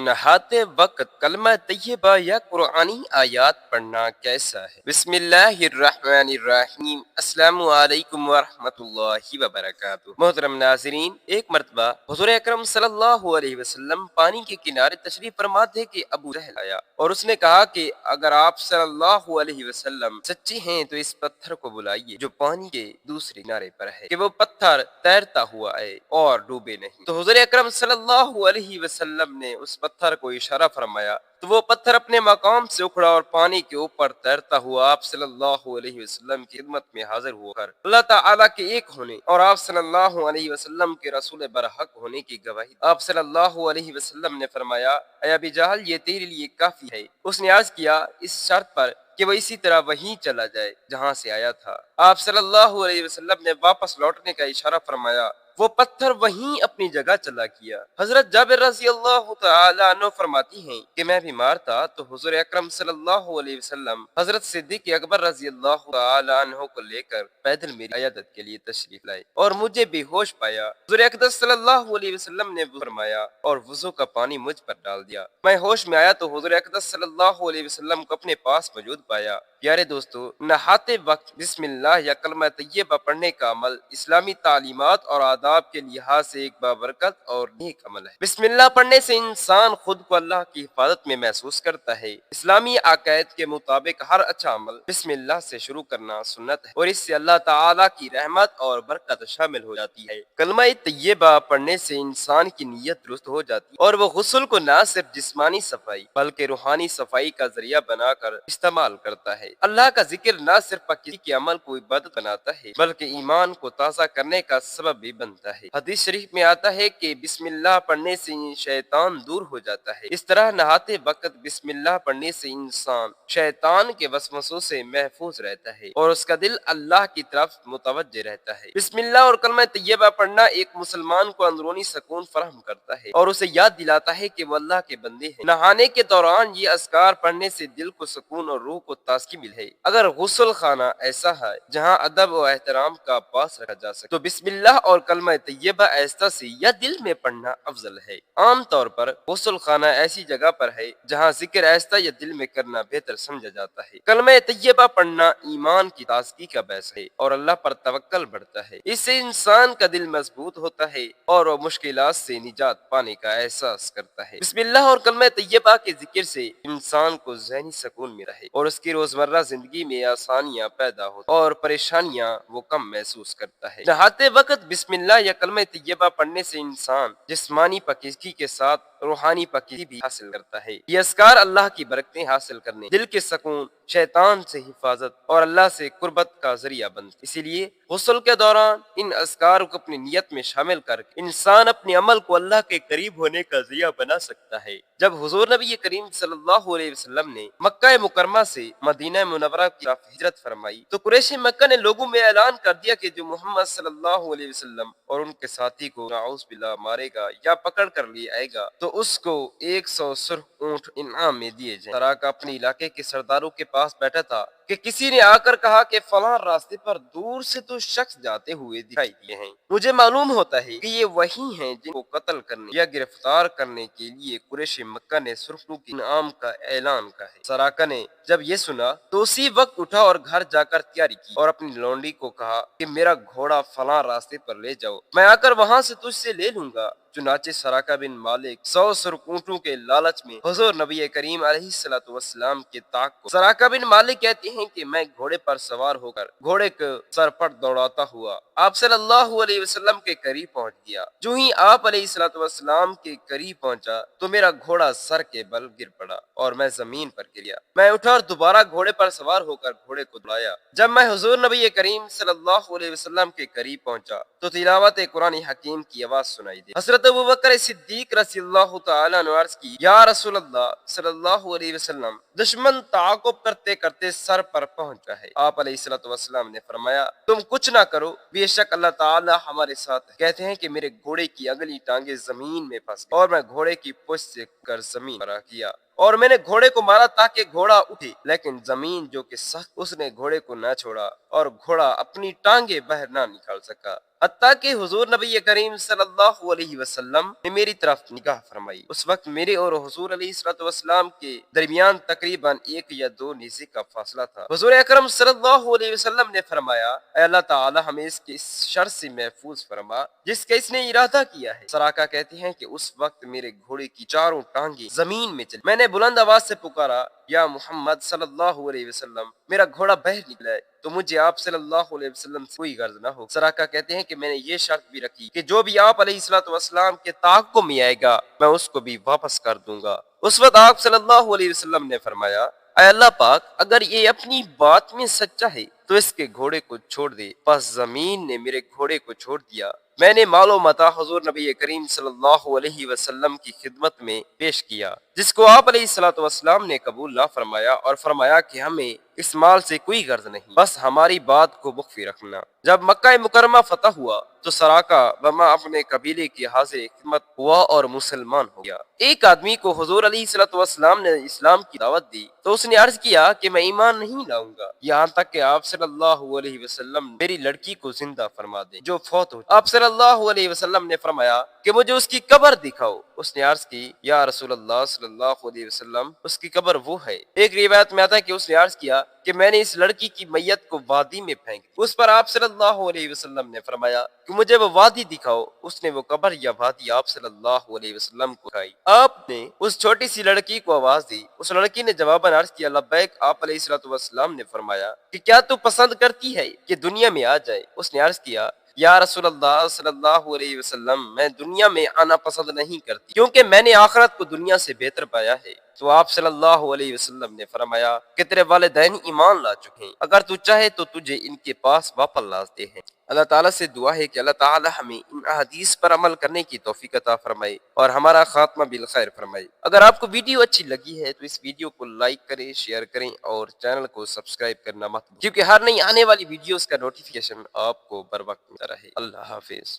نہاتے وقت کلمہ طیبہ یا قرآنی آیات پڑھنا کیسا ہے؟ بسم اللہ الرحمن الرحیم۔ السلام علیکم ورحمۃ اللہ وبرکاتہ۔ محترم ناظرین، ایک مرتبہ حضور اکرم صلی اللہ علیہ وسلم پانی کے کنارے تشریف فرما تھے کہ ابو جہل آیا اور اس نے کہا کہ اگر آپ صلی اللہ علیہ وسلم سچے ہیں تو اس پتھر کو بلائیے جو پانی کے دوسرے کنارے پر ہے، کہ وہ پتھر تیرتا ہوا آئے اور ڈوبے نہیں۔ تو حضور اکرم صلی اللہ علیہ وسلم نے اس پتھر کو اشارہ فرمایا تو وہ پتھر اپنے مقام سے اکھڑا اور پانی کے اوپر تیرتا ہوا آپ صلی اللہ علیہ وسلم کی خدمت میں حاضر ہو کر اللہ تعالیٰ کے ایک ہونے اور آپ صلی اللہ علیہ وسلم کے رسول برحق ہونے کی گواہی۔ آپ صلی اللہ علیہ وسلم نے فرمایا، اے ابی جہل، یہ تیرے لیے کافی ہے۔ اس نے عرض کیا، اس شرط پر کہ وہ اسی طرح وہیں چلا جائے جہاں سے آیا تھا۔ آپ صلی اللہ علیہ وسلم نے واپس لوٹنے کا اشارہ فرمایا، وہ پتھر وہیں اپنی جگہ چلا گیا۔ حضرت جابر رضی اللہ تعالی عنہ فرماتی ہیں کہ میں بیمار تھا تو حضور اکرم صلی اللہ علیہ وسلم حضرت صدیق اکبر رضی اللہ تعالی عنہ کو لے کر پیدل میری عیادت کے لیے تشریف لائے اور مجھے بے ہوش پایا۔ حضور اقدس صلی اللہ علیہ وسلم نے فرمایا اور وضو کا پانی مجھ پر ڈال دیا۔ میں ہوش میں آیا تو حضور اقدس صلی اللہ علیہ وسلم کو اپنے پاس موجود پایا۔ پیارے دوستو، نہاتے وقت بسم اللہ یا کلمہ طیبہ پڑھنے کا عمل اسلامی تعلیمات اور آداب کے لحاظ سے ایک بابرکت اور نیک عمل ہے۔ بسم اللہ پڑھنے سے انسان خود کو اللہ کی حفاظت میں محسوس کرتا ہے۔ اسلامی عقائد کے مطابق ہر اچھا عمل بسم اللہ سے شروع کرنا سنت ہے اور اس سے اللہ تعالیٰ کی رحمت اور برکت شامل ہو جاتی ہے۔ کلمہ طیبہ پڑھنے سے انسان کی نیت درست ہو جاتی ہے اور وہ غسل کو نہ صرف جسمانی صفائی بلکہ روحانی صفائی کا ذریعہ بنا کر استعمال کرتا ہے۔ اللہ کا ذکر نہ صرف پاکی کے عمل کو عبادت بناتا ہے بلکہ ایمان کو تازہ کرنے کا سبب بھی بنتا ہے۔ حدیث شریف میں آتا ہے کہ بسم اللہ پڑھنے سے شیطان دور ہو جاتا ہے۔ اس طرح نہاتے وقت بسم اللہ پڑھنے سے انسان شیطان کے وسوسوں سے محفوظ رہتا ہے اور اس کا دل اللہ کی طرف متوجہ رہتا ہے۔ بسم اللہ اور کلمہ طیبہ پڑھنا ایک مسلمان کو اندرونی سکون فراہم کرتا ہے اور اسے یاد دلاتا ہے کہ وہ اللہ کے بندے ہیں۔ نہانے کے دوران یہ اذکار پڑھنے سے دل کو سکون اور روح کو تازگی ملے۔ اگر غسل خانہ ایسا ہے جہاں ادب و احترام کا پاس رکھا جا سکے تو بسم اللہ اور کلمہ طیبہ آہستہ سے یا دل میں پڑھنا افضل ہے۔ عام طور پر غسل خانہ ایسی جگہ پر ہے جہاں ذکر آہستہ یا دل میں کرنا بہتر سمجھا جاتا ہے۔ کلمہ طیبہ پڑھنا ایمان کی تازگی کا باعث ہے اور اللہ پر توکل بڑھتا ہے۔ اس سے انسان کا دل مضبوط ہوتا ہے اور وہ مشکلات سے نجات پانے کا احساس کرتا ہے۔ بسم اللہ اور کلمہ طیبہ کے ذکر سے انسان کو ذہنی سکون ملتا ہے اور اس کی روزمرہ زندگی میں آسانیاں پیدا ہوتی اور پریشانیاں وہ کم محسوس کرتا ہے۔ نہاتے وقت بسم اللہ یا کلمہ طیبہ پڑھنے سے انسان جسمانی پاکیزگی کے ساتھ روحانی پاکیزگی بھی حاصل کرتا ہے۔ یہ اذکار اللہ کی برکتیں حاصل کرنے، دل کے سکون، شیطان سے حفاظت اور اللہ سے قربت کا ذریعہ بنتے۔ اسی لیے غسل کے دوران ان اذکار کو اپنی نیت میں شامل کر کے انسان اپنے عمل کو اللہ کے قریب ہونے کا ذریعہ بنا سکتا ہے۔ جب حضور نبی کریم صلی اللہ علیہ وسلم نے مکہ مکرمہ سے مدینہ منورہ کی طرف ہجرت فرمائی تو قریش مکہ نے لوگوں میں اعلان کر دیا کہ جو محمد صلی اللہ علیہ وسلم اور ان کے ساتھی کو نعوذ باللہ مارے گا یا پکڑ کر لے آئے گا تو اس کو 100 سرخ اونٹ انعام میں دیے جائیں۔ سراقہ اپنے علاقے کے سرداروں کے پاس بیٹھا تھا کہ کسی نے آ کر کہا کہ فلاں راستے پر دور سے تو شخص جاتے ہوئے دکھائی دیے ہیں، مجھے معلوم ہوتا ہے کہ یہ وہی ہیں جن کو قتل کرنے یا گرفتار کرنے کے لیے قریش مکہ نے سرخرو کے انعام کا اعلان کیا ہے۔ سراقہ نے جب یہ سنا تو اسی وقت اٹھا اور گھر جا کر تیاری کی اور اپنی لونڈی کو کہا کہ میرا گھوڑا فلاں راستے پر لے جاؤ، میں آ کر وہاں سے تجھ سے لے لوں گا۔ چنانچہ سراقہ بن مالک 100 سرخ اونٹوں کے لالچ میں حضور نبی کریم علیہ الصلوۃ والسلام کے طاق کو سراقہ بن مالک کہتے ہیں کہ میں گھوڑے پر سوار ہو کر گھوڑے کو سر پر دوڑاتا ہوا آپ صلی اللہ علیہ وسلم کے قریب پہنچ گیا۔ جو ہی آپ علیہ الصلوۃ والسلام کے قریب پہنچا تو میرا گھوڑا سر کے بل گر پڑا اور میں زمین پر گر گیا۔ میں اٹھا اور دوبارہ گھوڑے پر سوار ہو کر گھوڑے کو دوڑایا۔ جب میں حضور نبی کریم صلی اللہ علیہ وسلم کے قریب پہنچا تو تلاوت قرآن حکیم کی آواز سنائی دی۔ حضرت ابوبکر صدیق رضی اللہ تعالی عنہ عرض کی، یا رسول اللہ صلی اللہ علیہ وسلم، دشمن تعاقب کرتے کرتے سر پر پہنچا ہے۔ آپ علیہ الصلوۃ والسلام نے فرمایا، تم کچھ نہ کرو، بے شک اللہ تعالی ہمارے ساتھ ہے۔ کہتے ہیں کہ میرے گھوڑے کی اگلی ٹانگیں زمین میں پھنس گئی اور میں گھوڑے کی پشت سے کر زمین پر کیا اور میں نے گھوڑے کو مارا تاکہ گھوڑا اٹھے، لیکن زمین جو کہ سخت اس نے گھوڑے کو نہ چھوڑا اور گھوڑا اپنی ٹانگیں باہر نہ نکال سکا۔ حتیٰ کہ حضور نبی کریم صلی اللہ علیہ وسلم نے میری طرف نگاہ فرمائی۔ اس وقت میرے اور حضور علیہ الصلوۃ والسلام کے درمیان تقریباً 1 یا 2 نیزے کا فاصلہ تھا۔ حضور اکرم صلی اللہ علیہ وسلم نے فرمایا، اے اللہ تعالی ہمیں اس کے اس شر سے محفوظ فرما جس کا اس نے ارادہ کیا ہے۔ سراقہ کہتے ہیں کہ اس وقت میرے گھوڑے کی چاروں ٹانگیں زمین میں چلی۔ میں نے بلند آواز سے پکارا، یا محمد صلی اللہ علیہ وسلم، میرا گھوڑا بہہ نکلا ہے تو مجھے آپ صلی اللہ علیہ وسلم سے کوئی غرض نہ ہو۔ سراقہ کہتے ہیں کہ میں نے یہ شرط بھی رکھی کہ جو بھی آپ علیہ الصلوۃ والسلام کے تعاقب میں آئے گا میں اس کو بھی واپس کر دوں گا۔ اس وقت آپ صلی اللہ علیہ وسلم نے فرمایا، اے اللہ پاک، اگر یہ اپنی بات میں سچا ہے تو اس کے گھوڑے کو چھوڑ دے۔ پس زمین نے میرے گھوڑے کو چھوڑ دیا۔ میں نے مال و متاع حضور نبی کریم صلی اللہ علیہ وسلم کی خدمت میں پیش کیا، جس کو آپ علیہ الصلوۃ والسلام نے قبول نہ فرمایا اور فرمایا کہ ہمیں اس مال سے کوئی غرض نہیں، بس ہماری بات کو مخفی رکھنا۔ جب مکہ مکرمہ فتح ہوا تو سراقہ وما اپنے قبیلے کی حاضر خدمت ہوا اور مسلمان ہو گیا۔ ایک آدمی کو حضور علیہ الصلوۃ والسلام نے اسلام کی دعوت دی تو اس نے عرض کیا کہ میں ایمان نہیں لاؤں گا یہاں تک کہ آپ صلی اللہ علیہ وسلم میری لڑکی کو زندہ فرما دے جو فوت ہو۔ آپ صلی اللہ علیہ وسلم نے فرمایا کہ مجھے اس کی قبر دکھاؤ۔ اس نے عرض کی، یا رسول اللہ صلی اللہ علیہ وسلم، اس کی قبر وہ ہے۔ ایک روایت میں آتا ہے کہ اس نے عرض کیا کہ میں نے اس لڑکی کی میت کو وادی میں پھینک دیا۔ اس پر آپ صلی اللہ علیہ وسلم نے فرمایا کہ مجھے وہ وادی دکھاؤ۔ اس نے وہ قبر یا وادی آپ صلی اللہ علیہ وسلم کو دکھائی۔ آپ نے اس چھوٹی سی لڑکی کو آواز دی۔ اس لڑکی نے جواباً عرض کیا، لبیک۔ آپ علیہ الصلوۃ والسلام نے فرمایا کہ کیا تو پسند کرتی ہے کہ دنیا میں آ جائے؟ اس نے عرض کیا، یا رسول اللہ صلی اللہ علیہ وسلم، میں دنیا میں آنا پسند نہیں کرتی کیونکہ میں نے آخرت کو دنیا سے بہتر پایا ہے۔ تو آپ صلی اللہ علیہ وسلم نے فرمایا کہ تیرے والدین ایمان لا چکے ہیں، اگر تو چاہے تو تجھے ان کے پاس واپس لاتے ہیں۔ اللہ تعالیٰ سے دعا ہے کہ اللہ تعالیٰ ہمیں ان احادیث پر عمل کرنے کی توفیق عطا فرمائے اور ہمارا خاتمہ بالخیر فرمائے۔ اگر آپ کو ویڈیو اچھی لگی ہے تو اس ویڈیو کو لائک کریں، شیئر کریں اور چینل کو سبسکرائب کرنا مت بھولیں، کیونکہ ہر نئی آنے والی ویڈیوز کا نوٹیفیکیشن آپ کو بر وقت ملتا رہے۔ اللہ حافظ۔